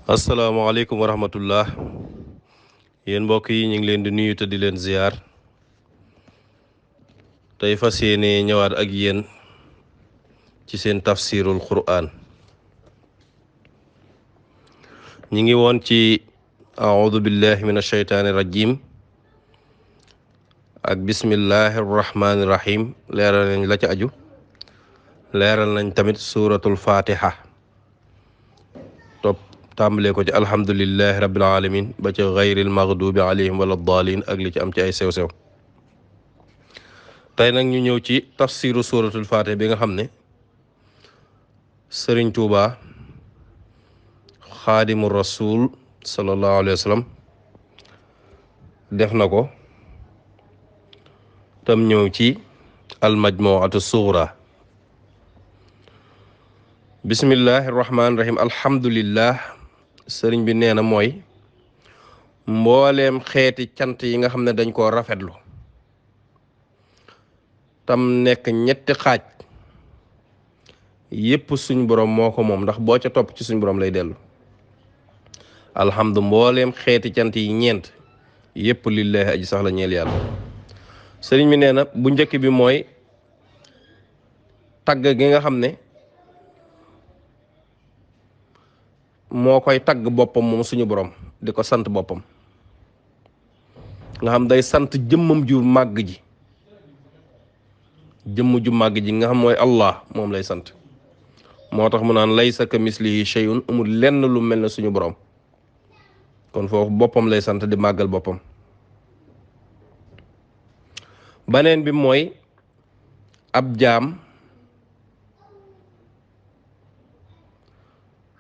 asalaamaaleykum wa rahmatullah yéen mbokk yi ñu ngi leen di nuyu te di leen ziyaar tey fas yéene ñëwaat ak yéen ci seen tafsirul qur'an ñi ngi woon ci audu billahi min asheytaani rajim ak bismillahi arrahmani rahim leeral nañ la ca aju leeral nañ tamit suratul fatiha topp tàmbalee ko ci alhamdulillahi rabbil alamin ba ca gayril maghdubi alayhim wala dalin ak li ci am ci ay sew-sew tey nag ñu ñëw ci tafsiru suratul fatiha bi nga xam ne sëriñ tuuba xaadimu rasul sallallahu alayhi wa sallam def na ko tam ñëw ci almajmuatu sughra bismillahi rahmaani rahim alhamdulillah sëriñ bi nee na mooy mbooleem xeeti cant yi nga xam ne dañ koo rafetlu tam nekk ñetti xaaj yépp suñ borom moo ko moom ndax boo ca topp ci suñ borom lay dellu alhamdu mbooleem xeeti cant yi ñeent yépp lillahi aji sax la ñeel yàlla sëriñ bi nee na bu njëkk bi mooy tagg gi nga xam ne moo koy tagg boppam moom suñu borom di ko sant boppam nga xam day sant jëmmam ju màgg ji jëmm ju màgg ji nga xam mooy allah moom lay sant moo tax mu naan laysa ka mislihi shay'un amul lenn lu mel ne suñu borom kon foofu boppam lay sant di màggal boppam baneen bi mooy ab jaam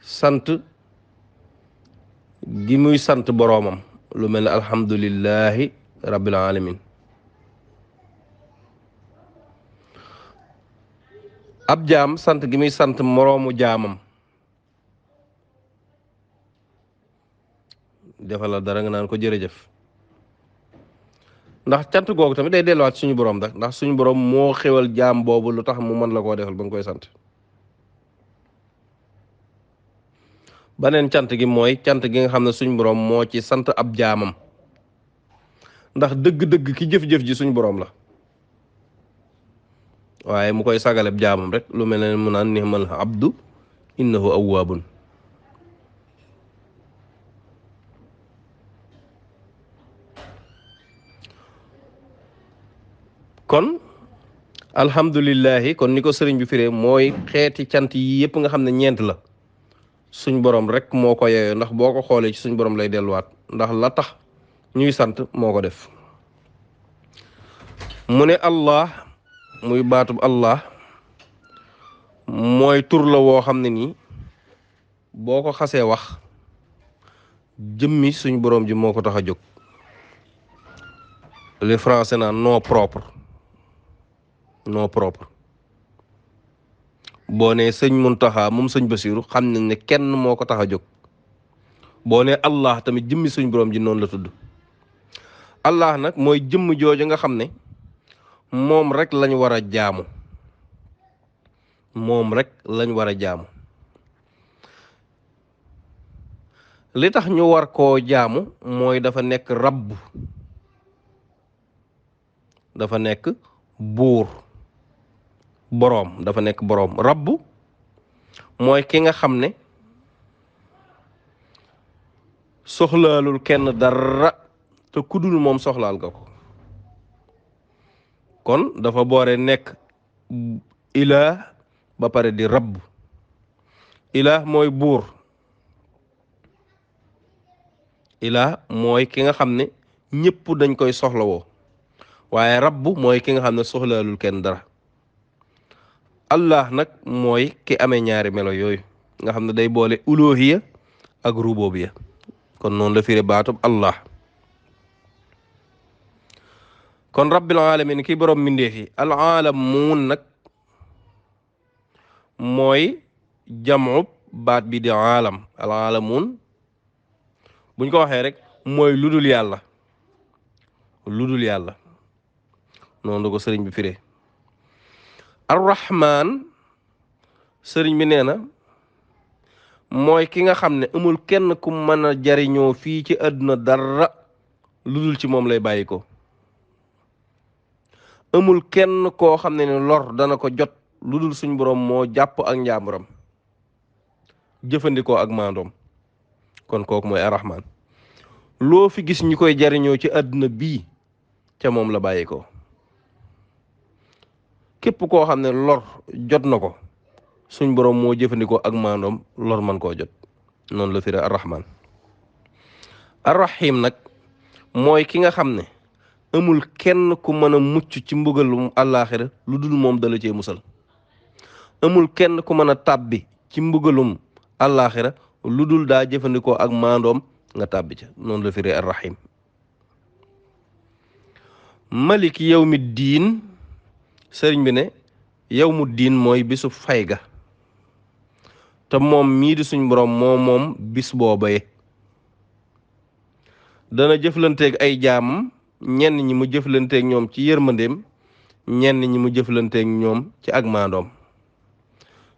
sant gi muy sant boroomam lu mel ne alhamdulillahi rabbil alamin ab jaam sant gi muy sant moroomu jaamam defal la dara nga naan ko jërëjëf ndax cant googu tamit day delluwaat suñu borom ndax suñu borom moo xewal jaam boobu lu tax mu mën la koo defal ba nga koy sant baneen cant gi mooy cant gi nga xam ne suñu borom moo ci sant ab jaamam ndax dëgg-dëgg ki jëf-jëf ji suñu borom la waaye mu koy sagaleb jaamam rek lu mel ne mu naan ni'mal abdu innahu awwaabun kon alhamdulillahi kon ni ko sëriñ bi firee mooy xeeti cant yi yëpp nga xam ne ñeent la suñ borom rek moo ko yeyoo ndax boo ko xoolee ci suñ borom lay delluwaat ndax la tax ñuy sant moo ko def mu ne allah muy baatub allah mooy tur la woo xam ne nii boo ko xasee wax jëmmi suñ borom ji moo ko tax a jóg les français naan nom propre boo nee sëñ Muntaxa moom sëñ Basiru xam nañ ne kenn moo ko tax a jóg boo nee allah tamit jëmmi suñ borom ji noonu la tudd allah nag mooy jëmm jooju nga xam ne moom rek lañ war a jaamu li tax ñu war koo jaamu mooy dafa nekk rabb dafa nekk buur boroom dafa nekk boroom rabb mooy ki nga xam ne soxlaalul kenn dara te kudul moom soxlaal nga ko kon dafa boore nekk ilaah ba pare di rabb ilaah mooy buur ilaah mooy ki nga xam ne ñëpp dañ koy soxlawoo waaye rabb mooy ki nga xam ne soxlaalul kenn dara allah nag mooy ki amee ñaari melo yooyu nga xam ne day boole uluhiya ak rububiya kon noonu la firi baatub allah kon rabbil alamin ki borom mbindeef yi al alamuun nag mooy jamub baat bi di alam al alamuun buñ ko waxee rek mooy ludul yàlla noonu la ko sëriñ bi firee arrahman sëriñ bi nee na mooy ki nga xam ne amul kenn ku mën a jariñoo fii ci àdduna dara lu dul ci moom lay bàyyi ko. amul kenn koo xam ne ne lor dana ko jot lu dul suñ borom moo jàpp ak njaamuram jëfandikoo ak maandoom. kon kooku mooy arrahman. loo fi gis ñu koy jariñoo ci àdduna bii ca moom la bàyyi ko. képp koo xam ne lor jot na ko suñ borom moo jëfandikoo ak maandoom lor man koo jot. noonu la firi arrahman. arrahim nag mooy ki nga xam ne amul kenn ku mën a mucc ci mbugalum àllaaxira lu dul moom dala cee musal. amul kenn ku mën a tàbbi ci mbugalum àllaaxira lu dul daa jëfandikoo ak maandoom nga tàbbi ca. noonu la firi arrahim. malik yawmi diin sëriñ bi ne yawmu diin mooy bisu fay ga te moom mii di suñ borom moom bis boobaye dana jëflanteeg ay jaamam ñenn ñi mu jëflanteeg ñoom ci yërmandeem ñenn ñi mu jëflanteeg ñoom ci ak maandoom.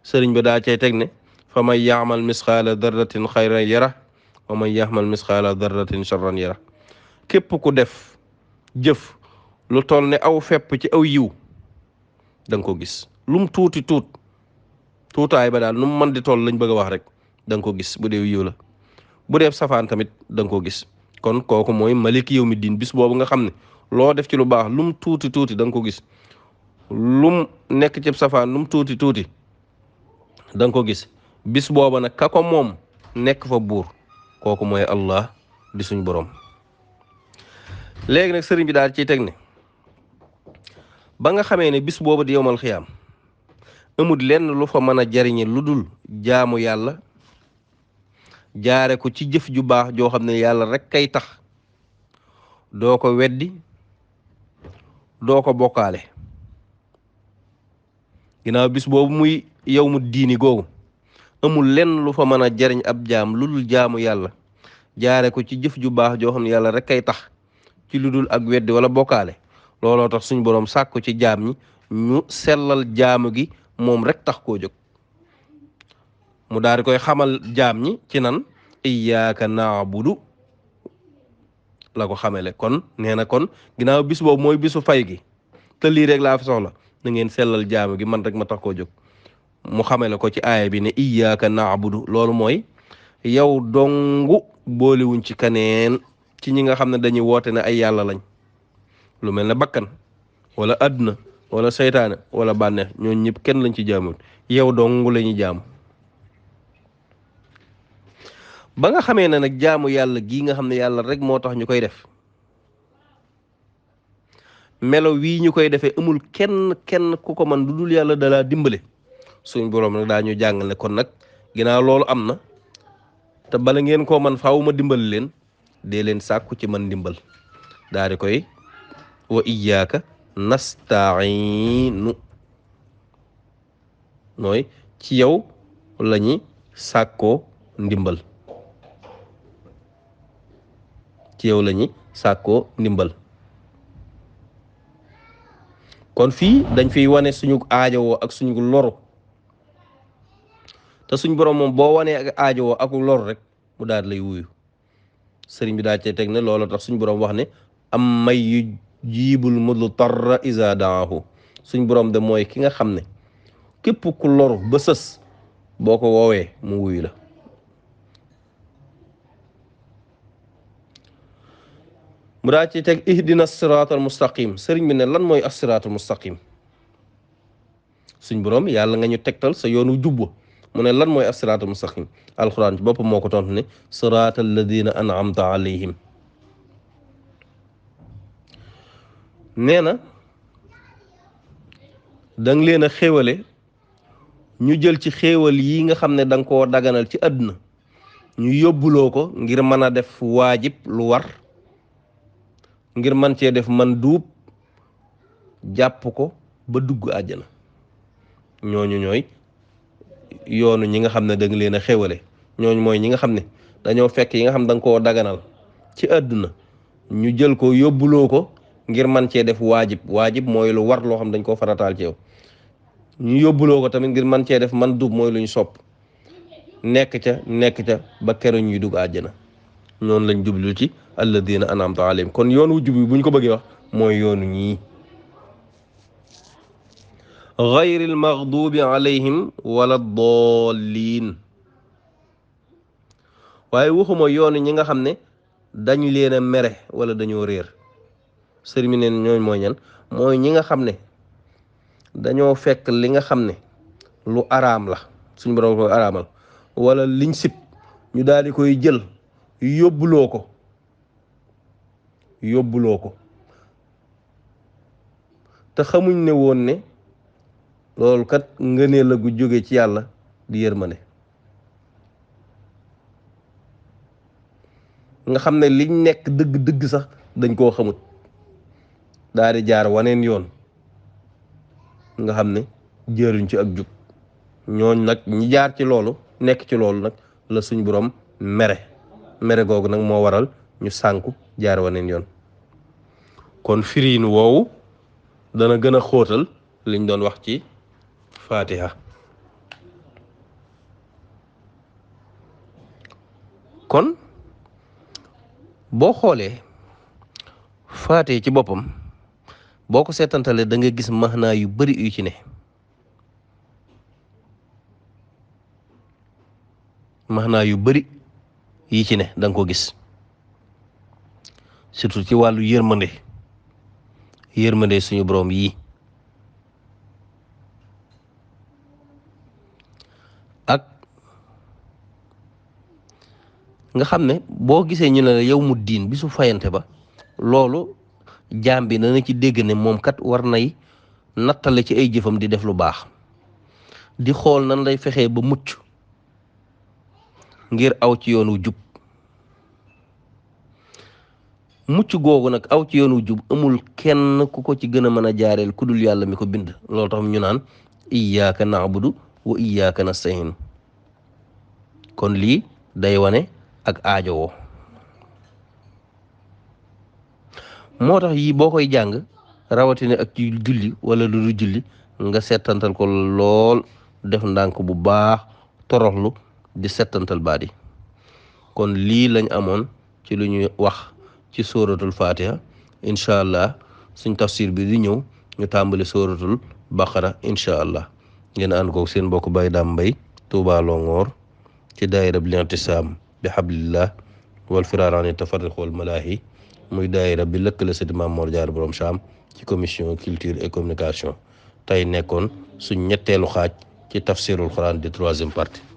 sëriñ bi daa cay teg ne fa man yaamal misqaala darratin xayran yara wa man yaamal misqaala darratin charran yara. képp ku def jëf lu toll ne aw fepp ci aw yiw da nga ko gis. lum tuuti tuutaay ba daal nu mu mën di toll lañ bëgg a wax rek da nga ko gis bu dee yiw la. bu dee safaan tamit da nga ko gis. kon kooku mooy malik yawmi diin bis boobu nga xam ne loo def ci lu baax lum tuuti da nga ko gis. lum nekk ci safaan lum tuuti da nga ko gis. bis booba nag ka ko moom nekk fa buur kooku mooy Allah di suñ borom. léegi nag sëriñ bi daal ciy teg ne ba nga xamee ne bis boobu di yowmal xiyaam amul lenn lu fa mën a jariñe lu dul jaamu yàlla jaare ko ci jëf ju baax joo xam ne yàlla rek kay tax doo ko weddi doo ko bokkaale. ginnaaw bis boobu muy yawmu diini googu amul lenn lu fa mën a jariñ ab jaam lu dul jaamu yàlla jaare ko ci jëf ju baax joo xam ne yàlla rek kay tax ci lu dul ak weddi wala bokkaale. looloo tax suñ boroom sàkku ci jaam ñi ñu sellal jaamu gi moom rek tax koo jóg. mu daal di koy xamal jaam ñi ci nan iyyaka na'budu la ko xamele. kon nee na kon ginnaaw bis boobu mooy bisu fay gi te lii rek laa fi soxla na ngeen sellal jaamu gi man rek ma tax koo jóg. mu xamele ko ci aaya bi ne iyyaka na'budu loolu mooy yow dongu boolewuñ ci kaneen ci ñi nga xam ne dañuy woote ne ay yàlla lañ. lu mel ne bakkan wala àdduna wala seytaane wala bànneex ñooñu ñëpp kenn lañ ci jaamul yow dongu la ñuy jaamu. ba nga xamee ne nag jaamu yàlla gii nga xam ne yàlla rek moo tax ñu koy def melo wii ñu koy defee amul kenn ku ko man lu dul yàlla dalaa dimbale. suñ boroom nag daa ñu jàng ne kon nag ginnaaw loolu am na te bala ngeen koo man faaw ma dimbal leen dee leen sàkku ci man dimbal. daa di koy wa iyyaka nasta'iinu mooy ci yow la ñuy sàkkoo ndimbal. ci yow la ñuy sàkkoo ndimbal. kon fii dañ fiy wane suñu aajowoo ak suñu loru te suñ borom moom boo wanee ak aajowoo ak loru rek mu daal lay wuyu. sëriñ bi daal cee teg ne loolu tax suñ borom wax ne am may yu jiibul mudtarra iza daahu. suñ borom de mooy ki nga xam ne képp ku loru ba sës boo ko woowee mu wuyu la. mu daa ci teg ihdina siraatal mustaqim. sëriñ bi ne lan mooy as-siraatal mustaqim. suñ borom yàlla nga ñu tegtal sa yoonu jubba mu ne lan mooy as-siraatal mustaqim. alquran ci boppam moo ko tontu ne siraatal ladina an'amta alayhim. nee na danga leen a xéewale ñu jël ci xéewal yi nga xam ne danga koo daganal ci àdduna ñu yóbbuloo ko ngir mën a def waajib lu war ngir man cee def man duub jàpp ko ba dugg àjjana. ñooñu ñooy yoonu ñi nga xam ne danga leen a xéewale. ñooñu mooy ñi nga xam ne dañoo fekk yi nga xam ne danga koo daganal ci àdduna ñu jël ko yóbbuloo ko ngir man cee def waajib mooy lu war loo xam dañ koo farataal ci yow. ñu yóbbuloo ko tamit ngir man cee def man duub mooy lu ñu sopp. nekk ca ba keroog ñuy dugg àjjana. noonu lañ jublu ci alladina an'amta alayhim. kon yoon wu jub bi buñ ko bëggee wax mooy yoonu ñii gayril maghdubi alayhim wala dallin. waaye waxuma yoonu ñi nga xam ne dañ leen a mere wala dañoo réer. sëriñ mi neen ñooñ mooy ñan mooy ñi nga xam ne dañoo fekk li nga xam ne lu araam la suñu borom koy araamal wala liñ sib ñu daal di koy jël yóbbuloo ko te xamuñ ne woon ne loolu kat ngëneel la gu jóge ci yàlla di yërmande. nga xam ne liñ nekk dëgg-dëgg sax dañ koo xamut daal di jaar waneen yoon nga xam ne jëruñ ci ak jub. ñooñ nag ñi jaar ci loolu nekk ci loolu nag la suñ borom mere googu nag moo waral ñu sànku jaar waneen yoon. kon firiin woowu dana gën a xóotal liñ doon wax ci Fatiha. kon boo xoolee Fatiha ci boppam boo ko seetantalee da nga gis maanaa yu bari yu ci ne. maanaa yu bari yi ci ne da nga ko gis surtout ci wàllu yërmande suñu borom yii ak nga xam ne boo gisee ñu ne la yow mu diin bi su fayante ba loolu jaam bi dana ci dégg ne moom kat war nay nattale ci ay jëfam di def lu baax di xool nan lay fexee ba mucc ngir aw ci yoonu jub. mucc googu nag aw ci yoonu jub amul kenn ku ko ci gën a mën a jaareel ku dul yàlla mi ko bind. loolu tax ñu naan iyyaka na'budu wa iyyaka nasta'in. kon lii day wane ak aajowoo. moo tax yii boo koy jàng rawatina ak ci julli wala lu du julli nga settantal ko lool def ndànk bu baax toroxlu di settantal baat yi. kon lii lañ amoon ci lu ñuy wax ci sóoratul Fatiha. incha allah suñ tafsir bi di ñëw ñu tàmbali sóoratul Baqara incha allah. ngeen ànd ko seen mbokk Baye Dame Mbaye Touba Longhor ci daayira bi Lintisaam bi hablillah wal firaar ani tafarruq wal malaahi muy daayira bi lëkkale sëti Maam Mor Jaara Borom Saam ci commission culture et communication. tey nekkoon suñ ñetteelu xaaj ci tafsirul Quran di 3e partie.